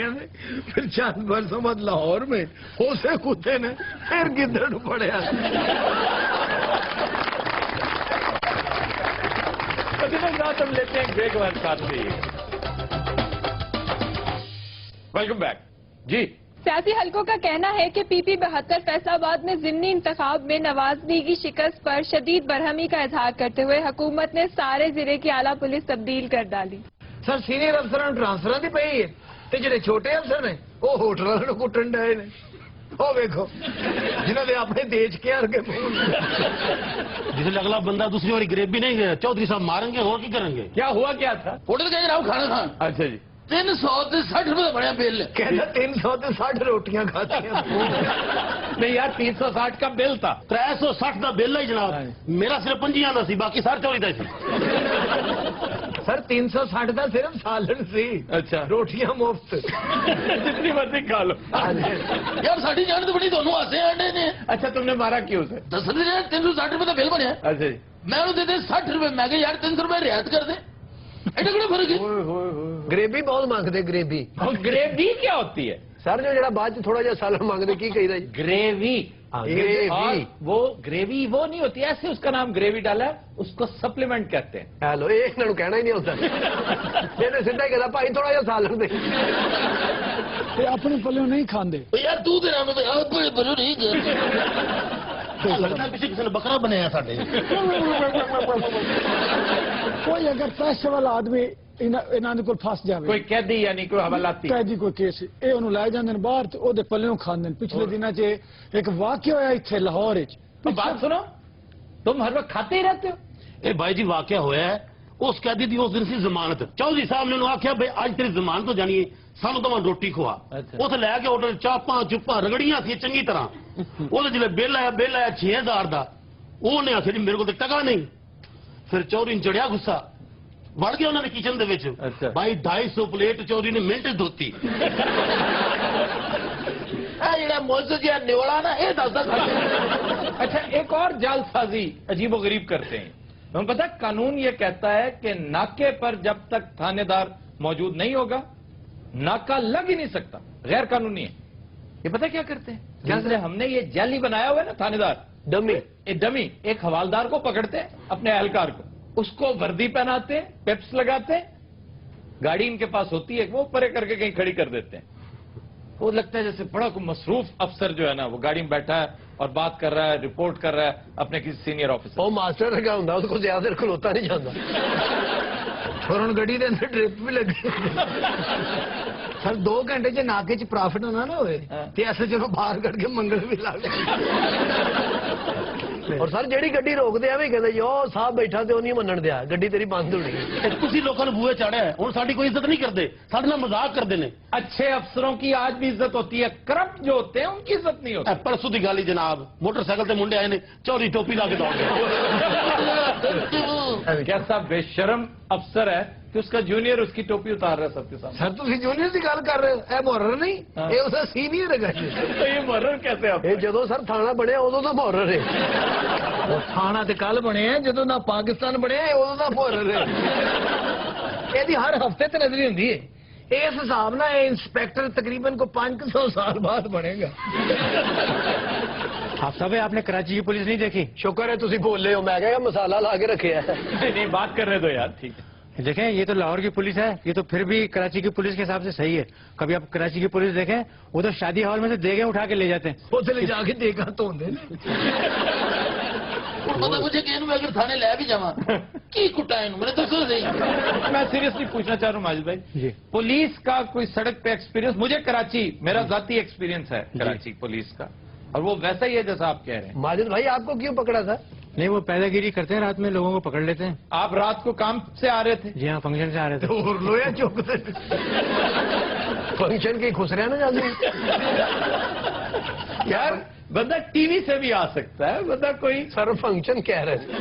پھر چند برسوں بعد لاہور میں اسے کتے نے پھر گدڑ پڑیا. ہم لیتے ہیں بریک بعد ساتھ میں. Welcome back. جی सियासी हलकों का कहना है कि PP 72 फैसलाबाद में ज़िमनी इंतखाब में नवाज लीग की शिकस्त पर शदीद बरहमी का इजहार करते हुए हुकूमत ने सारे जिले की आला पुलिस तब्दील कर डाली। सर सीनियर अफसरां ਨੂੰ ਟ੍ਰਾਂਸਫਰਾਂ ਦੀ ਪਈ ਹੈ ਤੇ ਜਿਹੜੇ ਛੋਟੇ ਅਫਸਰ ਨੇ ਉਹ ਹੋਟਲਾਂ ਨੂੰ ਕੁੱਟਣ ਡਏ ਨੇ। ਉਹ ਵੇਖੋ ਜਿਨ੍ਹਾਂ ਦੇ ਆਪਣੇ ਦੇਸ਼ ਕੇ ਅਰਗੇ जिसे अगला बंदा दूसरी बारी ग्रेवी नहीं गया चौधरी साहब मारेंगे और की करेंगे। क्या हुआ क्या था? होटल गए जनाब खाना खान। अच्छा जी 360 रुपए बढ़िया बिल। ਕਹਿੰਦਾ 360 ਰੋਟੀਆਂ ਖਾਧੀਆਂ। नहीं यार 360 का बिल था। 360 का बिल है जनाब मेरा सिर्फ 50 का सी बाकी सारे चौरी का सी। ਸਰ 360 ਦਾ ਸਿਰਫ ਸਾਲਣ ਸੀ। अच्छा ਰੋਟੀਆਂ ਮੁਫਤ। जितनी मर्जी खा लो। यार साड़ी जान तो बड़ी दोनों आसे आने ने। अच्छा तुमने मारा क्यों उसे? 360 रुपए का बिल बनया। अच्छा जी मैं उन्हें दे 60 रुपए मैं कहा यार 300 रुपए रियायत कर दे। एडा कितना फर्क है? ਗਰੇਵੀ ਬਹੁਤ ਮੰਗਦੇ ਗਰੇਵੀ। और ग्रेवी क्या होती है? ਸਰ ਜੋ ਜਿਹੜਾ ਬਾਅਦ ਚ ਥੋੜਾ ਜਿਹਾ ਸਾਲਣ ਮੰਗਦੇ ਕੀ ਕਹੀਦਾ ਜੀ? ग्रेवी। ग्रेवी। और वो ग्रेवी वो नहीं होती ऐसे उसका नाम ग्रेवी डाला है उसको सप्लीमेंट कहते हैं। ਹੈਲੋ ਇਹ ਇਹਨਾਂ ਨੂੰ ਕਹਿਣਾ ਹੀ ਨਹੀਂ ਹੁੰਦਾ। ਇਹਨੇ ਸਿੱਧਾ ਹੀ ਕਹਿੰਦਾ ਭਾਈ ਥੋੜਾ ਜਿਹਾ ਸਾਲਣ ਦੇ। ਤੇ ਆਪਣੇ ਪੱਲਿਓਂ ਨਹੀਂ ਖਾਂਦੇ। यार तू तेरा में आप बड़े बड़े नहीं कर। लगता है किसी ने बकरा बनाया साढ़े। ਕੋਈ ਅਗਰ ਪੈਸੇ ਵਾਲਾ ਆਦਮੀ ਇਹਨਾਂ ਦੇ ਕੋਲ ਫਸ ਜਾਵੇ कोई कैदी यानी कोई हवालाती ਕੈਦੀ ਕੋਈ ਕੇਸ ਇਹ ਉਹਨੂੰ ਲੈ ਜਾਂਦੇ ਨੇ ਬਾਹਰ ਤੇ ਉਹਦੇ ਪੱਲਿਓਂ ਖਾਂਦੇ ਨੇ। ਪਿਛਲੇ ਦਿਨਾਂ 'ਚ ਇੱਕ ਵਾਕਿਆ ਹੋਇਆ ਇੱਥੇ ਲਾਹੌਰ 'ਚ। तो बात सुनो तुम हर वक्त खाते ही रहते हो। ਇਹ ਭਾਈ ਜੀ ਵਾਕਿਆ ਹੋਇਆ ਹੈ ਉਸ ਕੈਦੀ ਦੀ ਉਸ ਦਿਨ ਸੀ ਜ਼ਮਾਨਤ। ਚੌਧਰੀ ਸਾਹਿਬ ਨੇ ਉਹਨੂੰ ਆਖਿਆ ਬਈ ਅੱਜ ਤੇਰੀ ਜ਼ਮਾਨਤ ਹੋ ਜਾਣੀ ਹੈ ਸਾਨੂੰ ਤਾਂ ਰੋਟੀ ਖਵਾ। ਉੱਥੇ ਲੈ ਕੇ ਆਰਡਰ ਚਾਪਾਂ ਚੁੱਪਾਂ ਰਗੜੀਆਂ ਸੀ ਚੰਗੀ ਤਰ੍ਹਾਂ। ਉਹਦੇ ਜਿਹੜੇ ਬਿੱਲ ਆਇਆ 6000 ਦਾ। ਉਹਨੇ ਆਖਿਆ ਜੀ ਮੇਰੇ ਕੋਲ ਤਾਂ ਟਕਾ ਨਹੀਂ। ਫਿਰ ਚੌਧਰੀ ਨੂੰ ਚੜਿਆ ਗੁੱਸਾ ਵੜ ਗਿਆ ਉਹਨਾਂ ਨੇ ਕਿਚਨ ਦੇ ਵਿੱਚ। ਭਾਈ 250 ਪਲੇਟ ਚੌਧਰੀ ਨੇ ਮਿੰਟ 'ਚ ਧੋਤੀ। ਜਿਹੜਾ ਮੌਜੂਦ ਜਾਂ ਨਿਵਲਾ ਨਾ ਇਹ ਦੱਸਦਾ। अच्छा एक और जालसाजी अजीबो गरीब करते हैं। तुम्हें पता है कानून ये कहता है कि नाके पर जब तक थानेदार मौजूद नहीं होगा नाका लग ही नहीं सकता। गैर कानूनी है। ये पता है क्या करते हैं? जैसे हमने ये जाली बनाया हुआ है ना थानेदार डमी एक हवालदार को पकड़ते हैं अपने एहलकार को उसको वर्दी पहनाते पेप्स लगाते गाड़ी इनके पास होती है वो परे करके कहीं खड़ी कर देते हैं। वो लगता है जैसे बड़ा कोई मसरूफ अफसर जो है ना वो गाड़ी में बैठा है और बात कर रहा है रिपोर्ट कर रहा है अपने किसी सीनियर ऑफिसर। ਉਹ ਮਾਸਟਰ ਲਗਾ ਹੁੰਦਾ ਉਹਦੇ ਜ਼ਿਆਦਾ ਦੇਰ ਖਲੋਤਾ ਨਹੀਂ ਜਾਂਦਾ। ਫਿਰ ਹੁਣ ਗੱਡੀ ਦੇ ਅੰਦਰ ਡ੍ਰਿਪ ਵੀ ਲੱਗੀ। ਸਰ 2 ਘੰਟੇ 'ਚ ਨਾਕੇ 'ਚ ਪ੍ਰੋਫਿਟ ਨਾ ਹੋਵੇ ਤੇ ਐਸੇ ਜਦੋਂ ਬਾਹਰ ਕੱਢ ਕੇ ਮੰਗਲ ਵੀ ਲਾ ਲੈ। ਔਰ ਸਰ ਜਿਹੜੀ ਗੱਡੀ ਰੋਕਦੇ ਆ ਵੀ ਕਹਿੰਦੇ ਜੀ ਉਹ ਸਾਹਿਬ ਬੈਠਾ ਤੇ ਉਹ ਨਹੀਂ ਮੰਨਣ ਦਿਆ ਗੱਡੀ ਤੇਰੀ ਬੰਦ ਹੋਣੀ। ਤੁਸੀਂ ਲੋਕਾਂ ਨੂੰ ਬੂਹੇ ਚਾੜਿਆ ਹੁਣ ਸਾਡੀ ਕੋਈ ਇੱਜ਼ਤ ਨਹੀਂ ਕਰਦੇ ਸਾਡੇ ਨਾਲ ਮਜ਼ਾਕ ਕਰਦੇ ਨੇ। अच्छे अफसरों की आज भी इज्जत होती है करप्ट जो होते हैं उनकी इज्जत नहीं होती। परसों की गाली जनाब मोटरसाइकिल से मुंडे आए ने चौरी टोपी ला के दौड़ गए। कैसा बेशरम अफसर है कि उसका जूनियर उसकी टोपी उतार रहा है सबके सामने। ਸਰ ਤੁਸੀਂ ਜੂਨੀਅਰ ਦੀ ਗੱਲ ਕਰ ਰਹੇ ਹੋ ਇਹ ਮੁਹਰਰ ਨਹੀਂ ਇਹ ਉਹਦਾ ਸੀਨੀਅਰ ਹੈਗਾ ਜੀ। तो ये मुहर्रर कैसे आप? ਇਹ ਜਦੋਂ ਸਰ ਥਾਣਾ ਬਣਿਆ ਉਦੋਂ ਦਾ ਮੁਹਰਰ ਹੈ। ਉਹ ਥਾਣਾ ਤੇ ਕੱਲ ਬਣਿਆ ਜਦੋਂ ਦਾ ਪਾਕਿਸਤਾਨ ਬਣਿਆ ਉਦੋਂ ਦਾ ਮੁਹਰਰ ਹੈ। ਇਹਦੀ ਹਰ ਹਫਤੇ ਤੇ ਨਜ਼ਰੀ ਹੁੰਦੀ ਹੈ। ਇਸ ਹਿਸਾਬ ਨਾਲ ਇਹ ਇੰਸਪੈਕਟਰ ਤਕਰੀਬਨ को 500 साल बाद ਬਣੇਗਾ। आप सब है आपने कराची की पुलिस नहीं देखी? ਸ਼ੁਕਰ ਹੈ ਤੁਸੀਂ ਬੋਲੇ ਹੋ ਮੈਂ ਕਿਹਾ ਮਸਾਲਾ ਲਾ ਕੇ ਰੱਖਿਆ ਹੈ। नहीं बात कर रहे दो यार ठीक है। देखें ये तो लाहौर की पुलिस है ये तो फिर भी कराची की पुलिस के हिसाब से सही है। कभी आप कराची की पुलिस देखें वो तो शादी हॉल में से देगे उठा के ले जाते हैं। ਉੱਥੇ ਲੈ ਜਾ ਕੇ ਦੇਖਾ ਧੋਂਦੇ ਨੇ। पता मुझे कि इन्होंने अगर थाने ले भी जावा की कुटा इन्होंने मैंने दसो सही। मैं सीरियसली पूछना चाह रहा हूँ माजिद भाई जी पुलिस का कोई सड़क पे एक्सपीरियंस? मुझे कराची मेरा जाती एक्सपीरियंस है कराची पुलिस का और वो वैसा ही है जैसा आप कह रहे हैं। माजिद भाई आपको क्यों पकड़ा था? नहीं वो पैदागिरी करते हैं रात में लोगों को पकड़ लेते हैं। आप रात को काम से आ रहे थे? जी हाँ फंक्शन से आ रहे थे। और लोया चौकते फंक्शन की खुश रहना चाहते यार बंदा टीवी से भी आ सकता है बंदा कोई सर फंक्शन कह रहे थे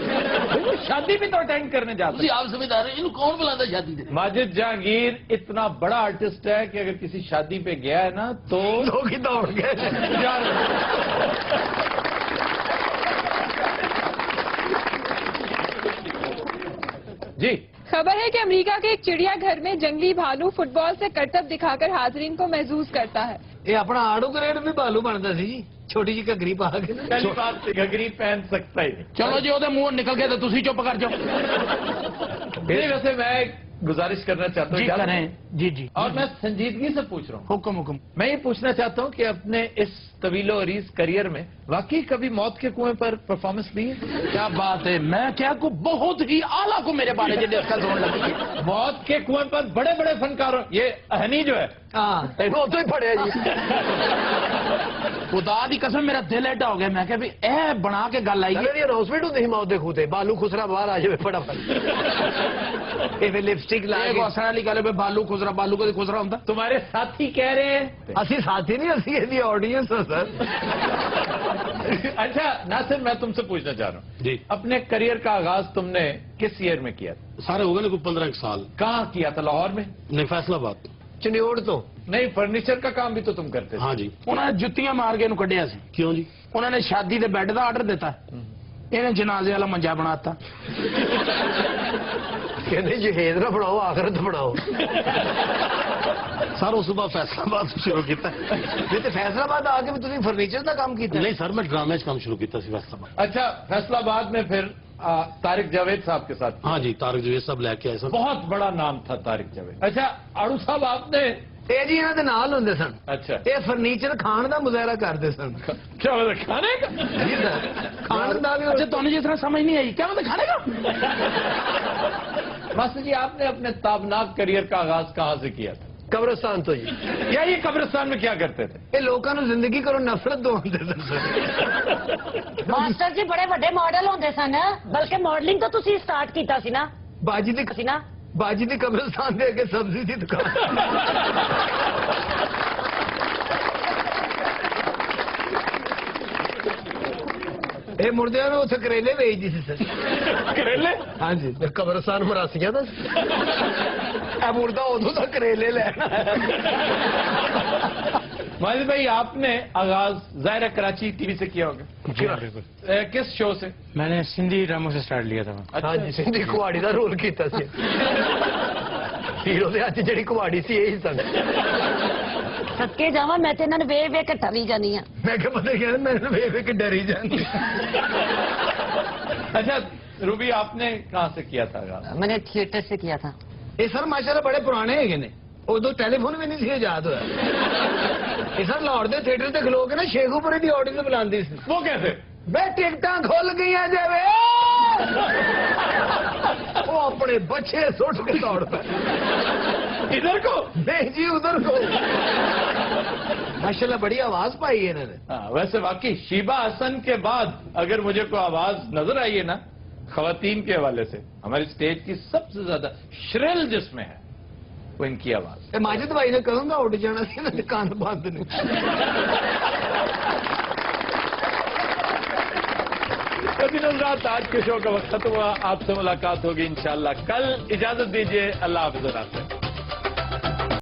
शादी भी तो अटेंड करने जाता है। आप समझदार हैं इन्हों कौन बुलाता शादी दे? माजिद जहांगीर इतना बड़ा आर्टिस्ट है कि अगर किसी शादी पे गया है ना तो लोग ही दौड़ गए। जी खबर है कि अमेरिका के एक चिड़ियाघर में जंगली भालू फुटबॉल से करतब दिखाकर हाजरीन को महसूस करता है। ये अपना आड़ू ग्रेड भी भालू बनता सी जी छोटी जी घगरी पा के ना। पहली बात घगरी पहन सकता ही नहीं। चलो जी ओदे मुंह निकल गया तो तुसी चुप कर जाओ। नहीं वैसे मैं गुजारिश करना चाहता हूँ जी इजाजत करें। है? जी जी और मैं संजीदगी से पूछ रहा हूँ, हुक्म हुक्म। मैं ये पूछना चाहता हूँ कि अपने इस तवीलो अरीज करियर में वाकई कभी मौत के कुएं पर परफॉर्मेंस दी है? क्या बात है, मैं क्या को बहुत ही आला को मेरे बारे में लगी है। मौत के कुएं पर बड़े बड़े फनकारों, ये अहनी जो है, हाँ वो तो ही पड़े जी। खुदा दी कसम मेरा दिल एडा हो गया, मैं क्या भी ए बना के गल आई अनाउंसमेंट होती ही मौत दे खूते बालू खुसरा बाहर आ जाए फटाफट लिपस्टिक लाए असर वाली गल है बालू खुसरा कभी खुसरा होता। तुम्हारे साथी कह रहे हैं। असि साथी नहीं असि इसकी ऑडियंस है सर। अच्छा नासिर, मैं तुमसे पूछना चाह रहा हूँ जी। अपने करियर का आगाज तुमने किस ईयर में किया था? सारे हो गए ना कोई 15 साल। कहाँ किया था? लाहौर में? नहीं, फैसलाबाद। चंडियोड़ तो नहीं, फर्नीचर का काम भी तो तुम करते थे। हाँ जी। उन्होंने जुत्तियां मार के इन्हू कढ़िया सी। क्यों जी? उन्होंने शादी के बेड का आर्डर दिता, इन्हें जनाजे वाला मंजा बनाता। कहते जहेज ना बनाओ आखिरत बनाओ। सर उस सुबह फैसलाबाद शुरू किया। नहीं तो फैसलाबाद आके भी तुम फर्नीचर का काम किया? नहीं सर, मैं ड्रामे काम शुरू किया फैसलाबाद। अच्छा, फैसलाबाद में फिर तारिक जावेद साहब के साथ? हाँ जी, तारिक जावेद साहब लेके आए सर। बहुत बड़ा नाम था तारिक जावेद। अच्छा आड़ू साहब आपने? ਇਹ ਜੀ ਇਹਨਾਂ ਦੇ ਨਾਲ ਹੁੰਦੇ ਸਨ। अच्छा, ਇਹ ਫਰਨੀਚਰ ਖਾਣ ਦਾ ਮੁਜ਼ਾਹਰਾ ਕਰਦੇ ਸਨ। क्या मतलब खाने का? ਜੀ ਸਰ ਖਾਣ ਦਾ ਵੀ। अच्छा ਤੁਹਾਨੂੰ जिस तरह समझ नहीं आई क्या मतलब खाने का? मास्टर जी, आपने अपने ताबनाक करियर का आगाज कहाँ से किया था? कब्रिस्तान तो जी। या ये कब्रिस्तान में क्या करते थे? ਇਹ ਲੋਕਾਂ ਨੂੰ ਜ਼ਿੰਦਗੀ ਕਰੋ ਨਫ਼ਰਤ ਦੋ ਹੁੰਦੇ ਸਨ ਸਰ। ਮਾਸਟਰ ਜੀ ਬੜੇ ਵੱਡੇ ਮਾਡਲ ਹੁੰਦੇ ਸਨ, ਬਲਕਿ ਮਾਡਲਿੰਗ ਤਾਂ ਤੁਸੀਂ ਸਟਾਰਟ ਕੀਤਾ ਸੀ ਨਾ? ਬਾਜੀ ਦੀ ਸੀ ਨਾ? ਬਾਜੀ ਦੀ ਕਬਰਿਸਤਾਨ ਦੇ ਅੱਗੇ ਸਬਜ਼ੀ ਦੀ ਦੁਕਾਨ। ਇਹ ਮੁਰਦਿਆਂ ਨੂੰ ਉੱਥੇ ਕਰੇਲੇ ਵੇਚਦੀ ਸੀ ਸਰ। करेले? ਹਾਂਜੀ ਕਬਰਿਸਤਾਨ ਮਰਾਸੀਆਂ ਦਾ ਇਹ ਮੁਰਦਾ ਉਦੋਂ ਤਾਂ ਕਰੇਲੇ ਲੈਣਾ। माजिद भाई, आपने आगाज ज़ाहिर है कराची टीवी से किया होगा? जी हाँ, बिल्कुल। किस शो से? मैंने सिंधी ड्रामों से स्टार्ट लिया था। ਹਾਂਜੀ ਸਿੰਧੀ ਕੁਹਾੜੀ ਦਾ ਰੋਲ ਕੀਤਾ ਸੀ। ਹੀਰੋ ਦੇ ਹੱਥ ਜਿਹੜੀ ਕੁਹਾੜੀ ਸੀ ਇਹ ਹੀ ਸਨ। ਸਦਕੇ ਜਾਵਾਂ, ਮੈਂ ਤੇ ਇਹਨਾਂ ਨੂੰ ਵੇਖ ਵੇਖ ਕੇ ਠਰੀ ਜਾਨੀ ਆ। ਮੈਂ ਕਿਹਾ ਪਤਾ ਕਹਿੰਦਾ ਮੈਨੂੰ ਵੇਖ ਵੇਖ ਕੇ ਡਰੀ ਜਾਂਦੀ। अच्छा रूबी, आपने कहाँ से किया था आगाज? मैंने थिएटर से किया था। ਇਹ ਸਰ ਮਾਸ਼ਾਅੱਲਾ ਬੜੇ ਪੁਰਾਣੇ ਹੈਗੇ ਨੇ, ਉਦੋਂ ਟੈਲੀਫੋਨ ਵੀ ਨਹੀਂ ਸੀ ਆਜ਼ਾਦ ਹੋਇਆ। ਇਹ ਸਰ ਲਾਹੌਰ ਦੇ ਥੀਏਟਰ ਤੇ ਖਲੋ ਕੇ ਨਾ ਸ਼ੇਖੂਪੁਰੇ ਦੀ ਆਡੀਅנס ਬੁਲਾਉਂਦੀ ਸੀ। वो कैसे? ਵੇ ਟਿਕਟਾਂ ਖੁੱਲ ਗਈਆਂ ਜਾਵੇ। ਉਹ ਆਪਣੇ ਬੱਚੇ ਸੁੱਟ ਕੇ ਦੌੜ ਪਏ। इधर को? नहीं जी उधर को। माशाल्लाह बड़ी आवाज पाई है इन्होंने। हाँ, वैसे वाकई शीबा हसन के बाद अगर मुझे कोई आवाज नजर आई है ना खवातीन के हवाले से, हमारी स्टेज की सबसे ज्यादा श्रिल जिसमें है वो इनकी आवाज। माजिद भाई ने कहूंगा उठ जाना सी ना दुकान बंद नहीं। रात आज के शो का वक्त खत्म हुआ। आपसे मुलाकात होगी इंशाल्लाह कल। इजाजत दीजिए, अल्लाह हाफ़िज़।